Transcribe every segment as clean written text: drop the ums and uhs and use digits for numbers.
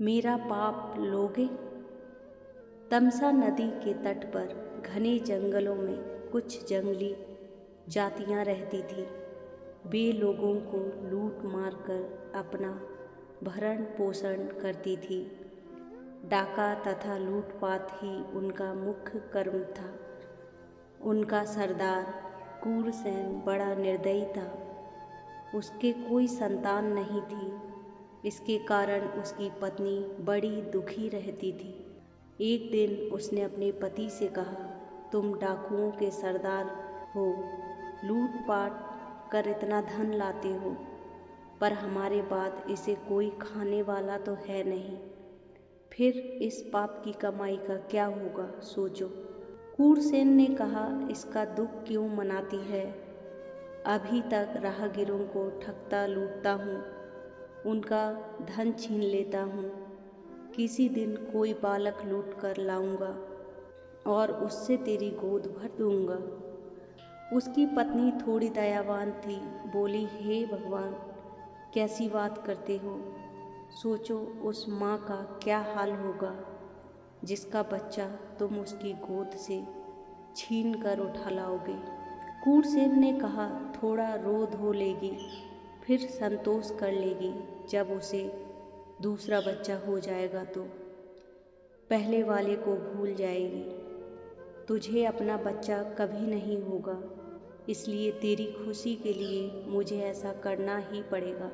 मेरा पाप लोगे? तमसा नदी के तट पर घने जंगलों में कुछ जंगली जातियां रहती थीं। वे लोगों को लूट मार कर अपना भरण पोषण करती थी। डाका तथा लूटपाट ही उनका मुख्य कर्म था। उनका सरदार कूरसेन बड़ा निर्दयी था। उसके कोई संतान नहीं थी। इसके कारण उसकी पत्नी बड़ी दुखी रहती थी। एक दिन उसने अपने पति से कहा, तुम डाकुओं के सरदार हो, लूटपाट कर इतना धन लाते हो, पर हमारे बाद इसे कोई खाने वाला तो है नहीं। फिर इस पाप की कमाई का क्या होगा, सोचो। कूरसेन ने कहा, इसका दुख क्यों मनाती है? अभी तक राहगीरों को ठगता लूटता हूँ, उनका धन छीन लेता हूँ। किसी दिन कोई बालक लूट कर लाऊंगा और उससे तेरी गोद भर दूंगा। उसकी पत्नी थोड़ी दयावान थी, बोली, हे भगवान, कैसी बात करते हो? सोचो उस माँ का क्या हाल होगा जिसका बच्चा तुम उसकी गोद से छीन कर उठा लाओगे। कूरसेन ने कहा, थोड़ा रो धो लेगी, फिर संतोष कर लेगी। जब उसे दूसरा बच्चा हो जाएगा तो पहले वाले को भूल जाएगी। तुझे अपना बच्चा कभी नहीं होगा, इसलिए तेरी खुशी के लिए मुझे ऐसा करना ही पड़ेगा।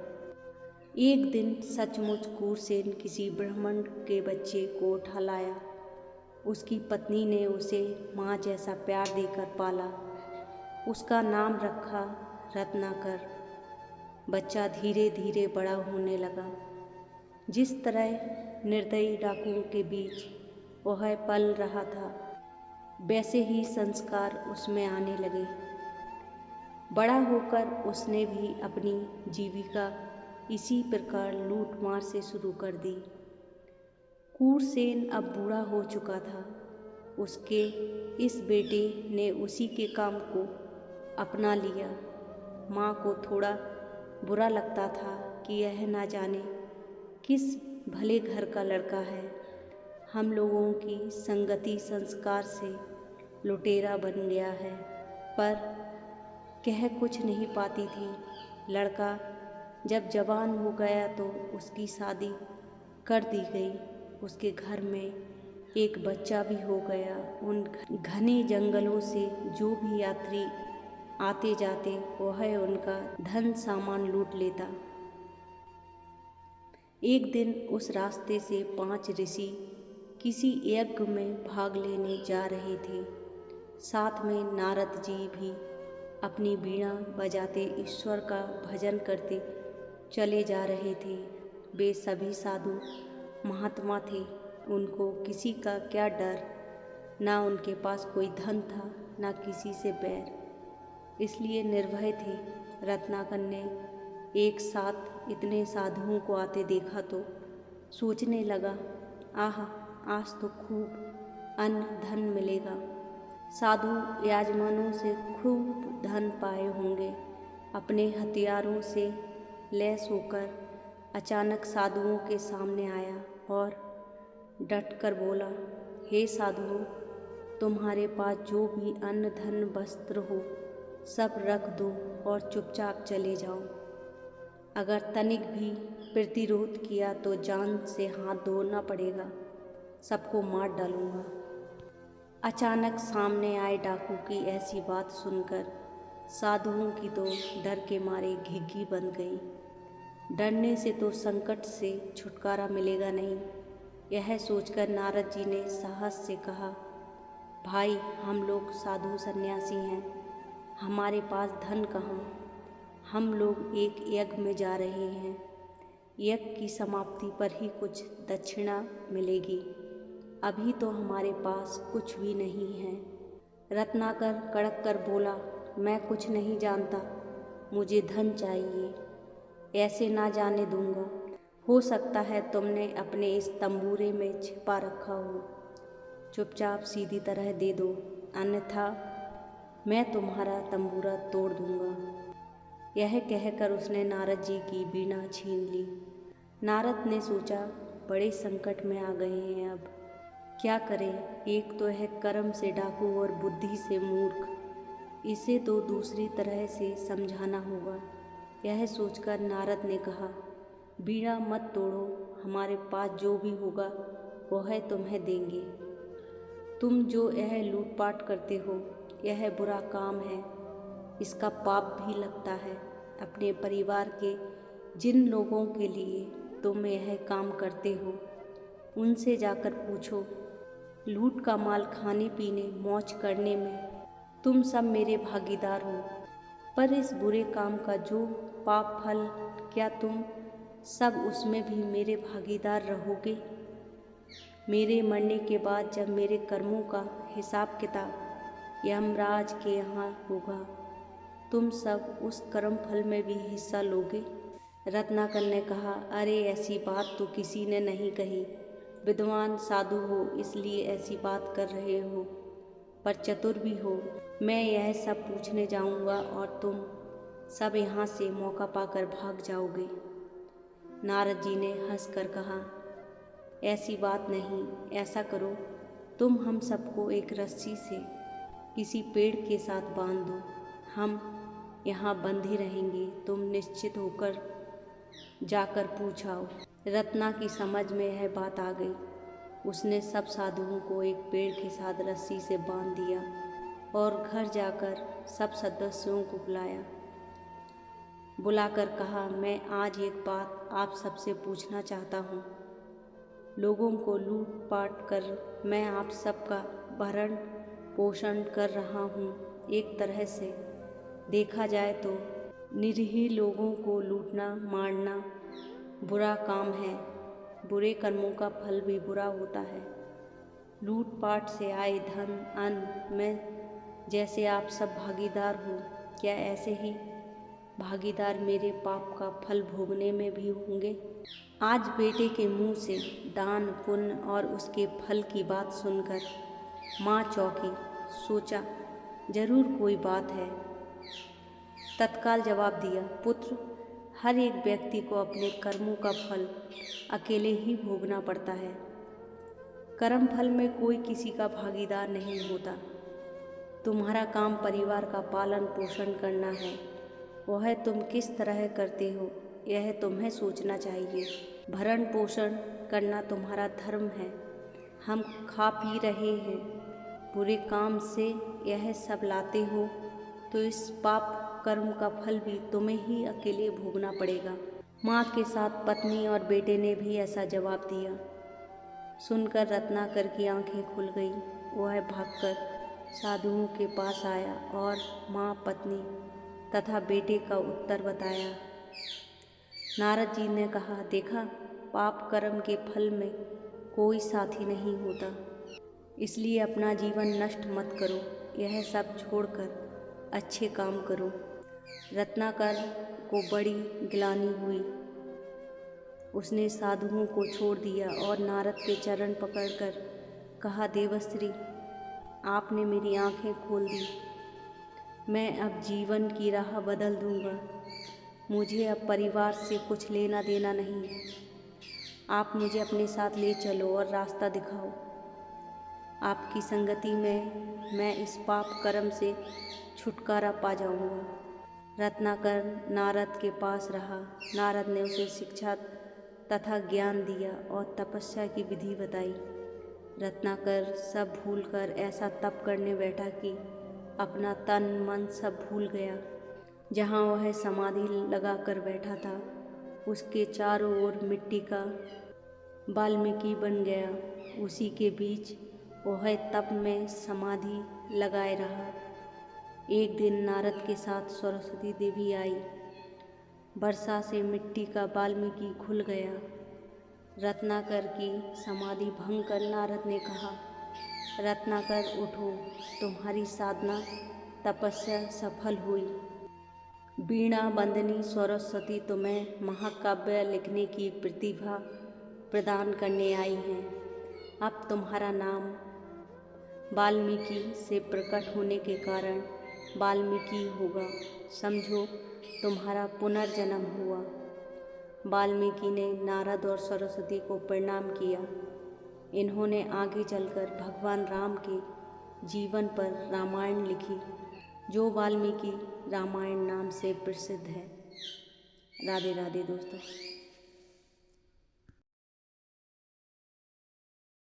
एक दिन सचमुच कूरसेन किसी ब्राह्मण के बच्चे को उठा लाया। उसकी पत्नी ने उसे माँ जैसा प्यार देकर पाला। उसका नाम रखा रत्नाकर। बच्चा धीरे धीरे बड़ा होने लगा। जिस तरह निर्दयी डाकुओं के बीच वह पल रहा था, वैसे ही संस्कार उसमें आने लगे। बड़ा होकर उसने भी अपनी जीविका इसी प्रकार लूटमार से शुरू कर दी। कूरसेन अब बूढ़ा हो चुका था। उसके इस बेटे ने उसी के काम को अपना लिया। माँ को थोड़ा बुरा लगता था कि यह ना जाने किस भले घर का लड़का है। हम लोगों की संगति संस्कार से लुटेरा बन गया है, पर कह कुछ नहीं पाती थी। लड़का जब जवान हो गया तो उसकी शादी कर दी गई। उसके घर में एक बच्चा भी हो गया। उन घने जंगलों से जो भी यात्री आते जाते वह उनका धन सामान लूट लेता। एक दिन उस रास्ते से 5 ऋषि किसी यज्ञ में भाग लेने जा रहे थे। साथ में नारद जी भी अपनी वीणा बजाते ईश्वर का भजन करते चले जा रहे थे। वे सभी साधु महात्मा थे। उनको किसी का क्या डर, ना उनके पास कोई धन था, ना किसी से बैर, इसलिए निर्भय थे। रत्नाकर ने एक साथ इतने साधुओं को आते देखा तो सोचने लगा, आह, आज तो खूब अन्न धन मिलेगा। साधु याजमानों से खूब धन पाए होंगे। अपने हथियारों से लैस होकर अचानक साधुओं के सामने आया और डटकर बोला, हे साधुओं, तुम्हारे पास जो भी अन्न धन वस्त्र हो सब रख दो और चुपचाप चले जाओ। अगर तनिक भी प्रतिरोध किया तो जान से हाथ धोना पड़ेगा, सबको मार डालूंगा। अचानक सामने आए डाकू की ऐसी बात सुनकर साधुओं की तो डर के मारे घिघी बंध गई। डरने से तो संकट से छुटकारा मिलेगा नहीं, यह सोचकर नारद जी ने साहस से कहा, भाई, हम लोग साधु सन्यासी हैं, हमारे पास धन कहाँ। हम लोग एक यज्ञ में जा रहे हैं। यज्ञ की समाप्ति पर ही कुछ दक्षिणा मिलेगी। अभी तो हमारे पास कुछ भी नहीं है। रत्नाकर कड़क कर बोला, मैं कुछ नहीं जानता, मुझे धन चाहिए, ऐसे ना जाने दूंगा। हो सकता है तुमने अपने इस तंबूरे में छिपा रखा हो। चुपचाप सीधी तरह दे दो, अन्यथा मैं तुम्हारा तंबूरा तोड़ दूंगा। यह कहकर उसने नारद जी की वीणा छीन ली। नारद ने सोचा, बड़े संकट में आ गए हैं। अब क्या करें? एक तो है कर्म से डाकू और बुद्धि से मूर्ख, इसे तो दूसरी तरह से समझाना होगा। यह सोचकर नारद ने कहा, बीड़ा मत तोड़ो, हमारे पास जो भी होगा वह तुम्हें देंगे। तुम जो यह लूटपाट करते हो यह बुरा काम है, इसका पाप भी लगता है। अपने परिवार के जिन लोगों के लिए तुम यह काम करते हो उनसे जाकर पूछो। लूट का माल खाने पीने मौज करने में तुम सब मेरे भागीदार हो, पर इस बुरे काम का जो पाप फल, क्या तुम सब उसमें भी मेरे भागीदार रहोगे? मेरे मरने के बाद जब मेरे कर्मों का हिसाब किताब यमराज के यहाँ होगा, तुम सब उस कर्म फल में भी हिस्सा लोगे? रत्नाकर ने कहा, अरे ऐसी बात तो किसी ने नहीं कही। विद्वान साधु हो इसलिए ऐसी बात कर रहे हो, पर चतुर भी हो। मैं यह सब पूछने जाऊंगा और तुम सब यहाँ से मौका पाकर भाग जाओगे। नारद जी ने हंसकर कहा, ऐसी बात नहीं, ऐसा करो, तुम हम सबको एक रस्सी से किसी पेड़ के साथ बांध दो, हम यहाँ बंधे रहेंगे, तुम निश्चित होकर जाकर पूछाओ। रत्ना की समझ में यह बात आ गई। उसने सब साधुओं को एक पेड़ के साथ रस्सी से बांध दिया और घर जाकर सब सदस्यों को बुलाकर कहा, मैं आज एक बात आप सबसे पूछना चाहता हूँ। लोगों को लूट पाट कर मैं आप सबका भरण पोषण कर रहा हूँ। एक तरह से देखा जाए तो निरीह लोगों को लूटना मारना बुरा काम है। बुरे कर्मों का फल भी बुरा होता है। लूटपाट से आए धन अन्न में जैसे आप सब भागीदार हो, क्या ऐसे ही भागीदार मेरे पाप का फल भोगने में भी होंगे? आज बेटे के मुंह से दान पुण्य और उसके फल की बात सुनकर माँ चौंकी। सोचा, जरूर कोई बात है। तत्काल जवाब दिया, पुत्र, हर एक व्यक्ति को अपने कर्मों का फल अकेले ही भोगना पड़ता है। कर्म फल में कोई किसी का भागीदार नहीं होता। तुम्हारा काम परिवार का पालन पोषण करना है, वह तुम किस तरह करते हो यह तुम्हें सोचना चाहिए। भरण पोषण करना तुम्हारा धर्म है। हम खा पी रहे हैं, बुरे काम से यह सब लाते हो तो इस पाप कर्म का फल भी तुम्हें ही अकेले भोगना पड़ेगा। माँ के साथ पत्नी और बेटे ने भी ऐसा जवाब दिया। सुनकर रत्नाकर की आंखें खुल गईं। वह भागकर साधुओं के पास आया और माँ, पत्नी तथा बेटे का उत्तर बताया। नारद जी ने कहा, देखा, पाप कर्म के फल में कोई साथी नहीं होता, इसलिए अपना जीवन नष्ट मत करो। यह सब छोड़कर अच्छे काम करो। रत्नाकर को बड़ी ग्लानि हुई। उसने साधुओं को छोड़ दिया और नारद के चरण पकड़कर कहा, देवश्री, आपने मेरी आंखें खोल दी। मैं अब जीवन की राह बदल दूंगा। मुझे अब परिवार से कुछ लेना देना नहीं। आप मुझे अपने साथ ले चलो और रास्ता दिखाओ। आपकी संगति में मैं इस पाप कर्म से छुटकारा पा जाऊंगा। रत्नाकर नारद के पास रहा। नारद ने उसे शिक्षा तथा ज्ञान दिया और तपस्या की विधि बताई। रत्नाकर सब भूलकर ऐसा तप करने बैठा कि अपना तन मन सब भूल गया। जहाँ वह समाधि लगाकर बैठा था उसके चारों ओर मिट्टी का वाल्मीकि बन गया। उसी के बीच वह तप में समाधि लगाए रहा। एक दिन नारद के साथ सरस्वती देवी आई। वर्षा से मिट्टी का वाल्मीकि खुल गया। रत्नाकर की समाधि भंग कर नारद ने कहा, रत्नाकर उठो, तुम्हारी साधना तपस्या सफल हुई। वीणा बंदनी सरस्वती तुम्हें महाकाव्य लिखने की प्रतिभा प्रदान करने आई हैं। अब तुम्हारा नाम वाल्मीकि से प्रकट होने के कारण वाल्मीकि होगा। समझो, तुम्हारा पुनर्जन्म हुआ। वाल्मीकि ने नारद और सरस्वती को प्रणाम किया। इन्होंने आगे चलकर भगवान राम के जीवन पर रामायण लिखी, जो वाल्मीकि रामायण नाम से प्रसिद्ध है। राधे राधे दोस्तों।